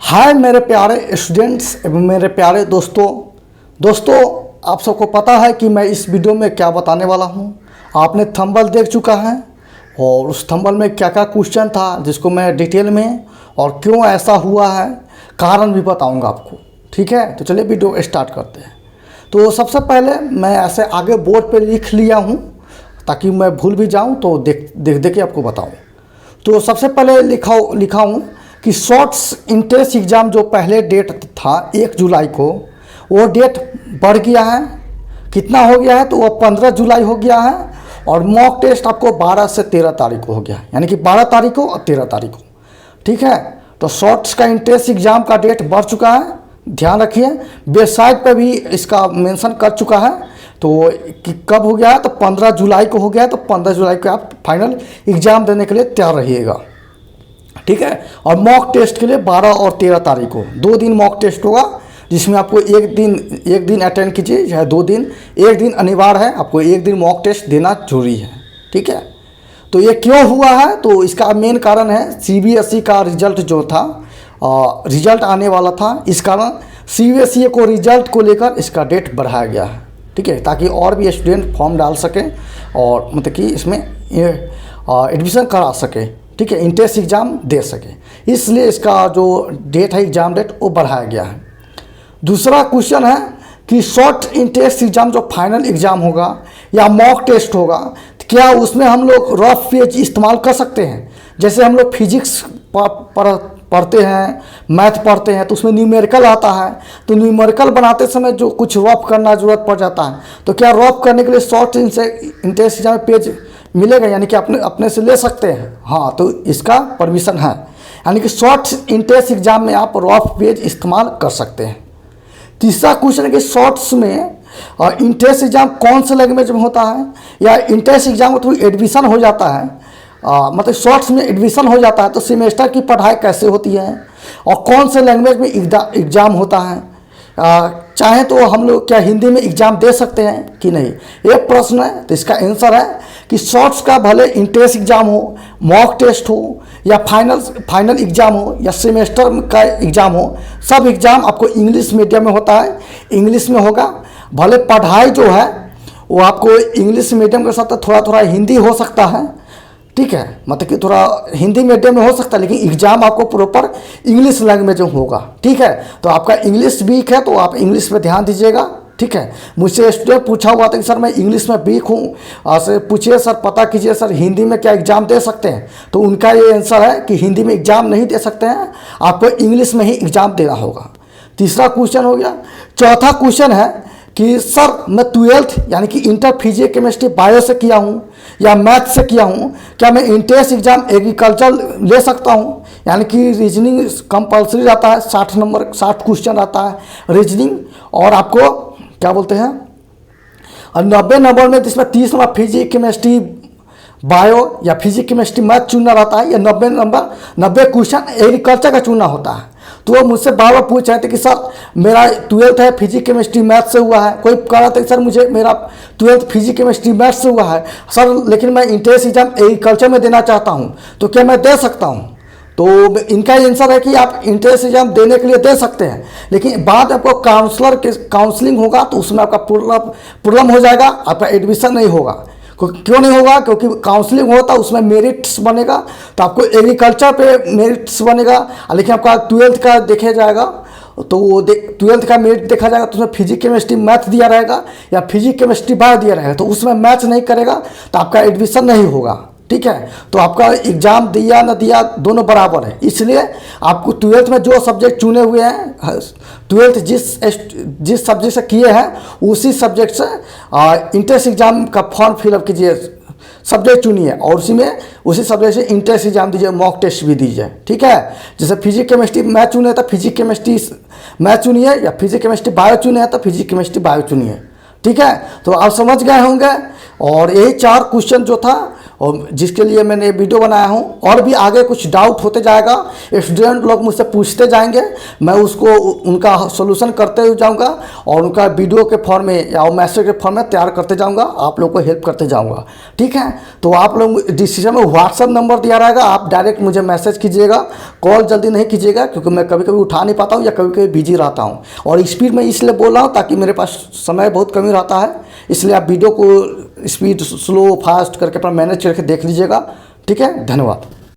हाय मेरे प्यारे स्टूडेंट्स एवं मेरे प्यारे दोस्तों आप सबको पता है कि मैं इस वीडियो में क्या बताने वाला हूं। आपने थंबनेल देख चुका है और उस थंबनेल में क्या क्या क्वेश्चन था जिसको मैं डिटेल में और क्यों ऐसा हुआ है कारण भी बताऊंगा आपको। ठीक है, तो चलिए वीडियो स्टार्ट करते हैं। तो सबसे पहले मैं ऐसे आगे बोर्ड पे लिख लिया हूँ ताकि मैं भूल भी जाऊँ तो देख के आपको बताऊँ। तो सबसे पहले लिखा हूँ कि शॉर्ट्स इंट्रेंस एग्ज़ाम जो पहले डेट था 1 जुलाई को, वो डेट बढ़ गया है। कितना हो गया है तो वो 15 जुलाई हो गया है और मॉक टेस्ट आपको 12 से 13 तारीख को हो गया है, यानी कि 12 तारीख को और 13 तारीख को। ठीक है, तो शॉर्ट्स का इंट्रेंस एग्ज़ाम का डेट बढ़ चुका है, ध्यान रखिए। वेबसाइट पर भी इसका मेंशन कर चुका है। तो कि कब हो गया है तो 15 जुलाई को हो गया है। तो 15 जुलाई को आप फाइनल एग्ज़ाम देने के लिए तैयार रहिएगा। ठीक है, और मॉक टेस्ट के लिए 12 और 13 तारीख को 2 दिन मॉक टेस्ट होगा, जिसमें आपको एक दिन अटेंड कीजिए चाहे 2 दिन, एक दिन अनिवार्य है, आपको एक दिन मॉक टेस्ट देना जरूरी है। ठीक है, तो ये क्यों हुआ है तो इसका मेन कारण है CBSE का रिजल्ट जो था, रिजल्ट आने वाला था, इस कारण CBSE को रिजल्ट को लेकर इसका डेट बढ़ाया गया है। ठीक है, ताकि और भी स्टूडेंट फॉर्म डाल सकें और मतलब कि इसमें एडमिशन करा सके। ठीक है, इंट्रेंस एग्ज़ाम दे सके, इसलिए इसका जो डेट है एग्ज़ाम डेट वो बढ़ाया गया है। दूसरा क्वेश्चन है कि शॉर्ट इंट्रेंस एग्ज़ाम जो फाइनल एग्ज़ाम होगा या मॉक टेस्ट होगा, तो क्या उसमें हम लोग रफ पेज इस्तेमाल कर सकते हैं? जैसे हम लोग फिजिक्स पढ़ते हैं, मैथ पढ़ते हैं, तो उसमें न्यूमेरिकल आता है, तो न्यूमेरिकल बनाते समय जो कुछ रफ करना ज़रूरत पड़ जाता है, तो क्या रफ करने के लिए शॉर्ट इंट्रेंस एग्ज़ाम पेज मिलेगा, यानी कि अपने से ले सकते हैं? हाँ, तो इसका परमिशन है, यानी कि शॉर्ट इंट्रेंस एग्ज़ाम में आप रफ पेज इस्तेमाल कर सकते हैं। तीसरा क्वेश्चन है कि शॉर्ट्स में इंट्रेंस एग्ज़ाम कौन से लैंग्वेज में होता है, या इंट्रेंस एग्ज़ाम में थ्रू एडमिशन हो जाता है, मतलब शॉर्ट्स में एडमिशन हो जाता है, तो सेमेस्टर की पढ़ाई कैसे होती है और कौन से लैंग्वेज में एग्ज़ाम होता है, चाहे तो हम लोग क्या हिंदी में एग्ज़ाम दे सकते हैं कि नहीं, ये प्रश्न है। तो इसका आंसर है कि शॉर्ट्स का भले इंट्रेंस एग्ज़ाम हो, मॉक टेस्ट हो, या फाइनल एग्ज़ाम हो, या सेमेस्टर का एग्ज़ाम हो, सब एग्ज़ाम आपको इंग्लिश मीडियम में होता है, इंग्लिश में होगा। भले पढ़ाई जो है वो आपको इंग्लिश मीडियम के साथ थोड़ा हिंदी हो सकता है। ठीक है, मतलब कि थोड़ा हिंदी मीडियम में हो सकता है, लेकिन एग्ज़ाम आपको प्रॉपर इंग्लिश लैंग्वेज में होगा। ठीक है, तो आपका इंग्लिश वीक है तो आप इंग्लिश पे ध्यान दीजिएगा। ठीक है, मुझसे स्टूडेंट पूछा हुआ था कि सर मैं इंग्लिश में वीक हूँ, से पूछिए सर, पता कीजिए सर हिंदी में क्या एग्ज़ाम दे सकते हैं, तो उनका ये आंसर है कि हिंदी में एग्ज़ाम नहीं दे सकते हैं, आपको इंग्लिश में ही एग्ज़ाम देना होगा। तीसरा क्वेश्चन हो गया। चौथा क्वेश्चन है कि सर मैं 12th यानी कि इंटर फिजिक्स केमिस्ट्री बायो से किया हूँ या मैथ से किया हूँ, क्या मैं इंट्रेंस एग्ज़ाम एग्रीकल्चर ले सकता हूँ? यानी कि रीजनिंग कंपलसरी रहता है, 60 क्वेश्चन रहता है रीजनिंग, और आपको क्या बोलते हैं और 90 नंबर में, जिसमें 30 नंबर फिजिक्स केमिस्ट्री बायो या फिजिक्स केमिस्ट्री मैथ चुनना रहता है, या 90 क्वेश्चन एग्रीकल्चर का चुनना होता है। तो वो मुझसे बार बार पूछ रहे थे कि सर मेरा 12th है फिजिक्स केमिस्ट्री मैथ से हुआ है, कोई कह रहा था कि सर मुझे मेरा 12th फिजिक्स केमिस्ट्री मैथ से हुआ है सर, लेकिन मैं इंट्रेंस एग्ज़ाम एग्रीकल्चर में देना चाहता हूँ, तो क्या मैं दे सकता हूँ? तो इनका आंसर है कि आप इंट्रेंस एग्ज़ाम देने के लिए दे सकते हैं, लेकिन बाद आपको काउंसलिंग होगा तो उसमें आपका प्रॉब्लम हो जाएगा, आपका एडमिशन नहीं होगा। क्यों नहीं होगा? क्योंकि काउंसलिंग होता है उसमें मेरिट्स बनेगा, तो आपको एग्रीकल्चर पे मेरिट्स बनेगा, लेकिन आपका 12th का देखा जाएगा तो वो 12th का मेरिट देखा जाएगा, तो उसमें फिजिक्स केमिस्ट्री मैथ दिया रहेगा या फिजिक्स केमिस्ट्री बायो दिया रहेगा, तो उसमें मैच नहीं करेगा तो आपका एडमिशन नहीं होगा। ठीक है, तो आपका एग्ज़ाम दिया ना दिया दोनों बराबर है, इसलिए आपको 12th में जो सब्जेक्ट चुने हुए हैं, 12th जिस सब्जेक्ट से किए हैं उसी सब्जेक्ट से इंट्रेंस एग्ज़ाम का फॉर्म फिलअप कीजिए, सब्जेक्ट चुनिए और उसी सब्जेक्ट से इंट्रेंस एग्ज़ाम दीजिए, मॉक टेस्ट भी दीजिए। ठीक है, जैसे फिजिक्स केमिस्ट्री मैथ चुने तो फिजिक्स केमिस्ट्री मैथ चुनिए, या फिजिक्स केमिस्ट्री बायो चुने तो फिजिक्स केमिस्ट्री बायो चुनिए। ठीक है, तो आप समझ गए होंगे। और यही 4 क्वेश्चन जो था और जिसके लिए मैंने ये वीडियो बनाया हूँ। और भी आगे कुछ डाउट होते जाएगा, स्टूडेंट लोग मुझसे पूछते जाएंगे, मैं उसको उनका सोल्यूशन करते हुए जाऊँगा और उनका वीडियो के फॉर्म में या मैसेज के फॉर्म में तैयार करते जाऊँगा, आप लोग को हेल्प करते जाऊँगा। ठीक है, तो आप लोग डिसीजन में व्हाट्सअप नंबर दिया रहेगा, आप डायरेक्ट मुझे मैसेज कीजिएगा, कॉल जल्दी नहीं कीजिएगा क्योंकि मैं कभी कभी उठा नहीं पाता हूँ या कभी कभी बिजी रहता हूँ। और स्पीड में इसलिए बोल रहा हूँ ताकि मेरे पास समय बहुत कमी रहता है, इसलिए आप वीडियो को स्पीड स्लो फास्ट करके अपना मैनेज करके देख लीजिएगा। ठीक है, धन्यवाद।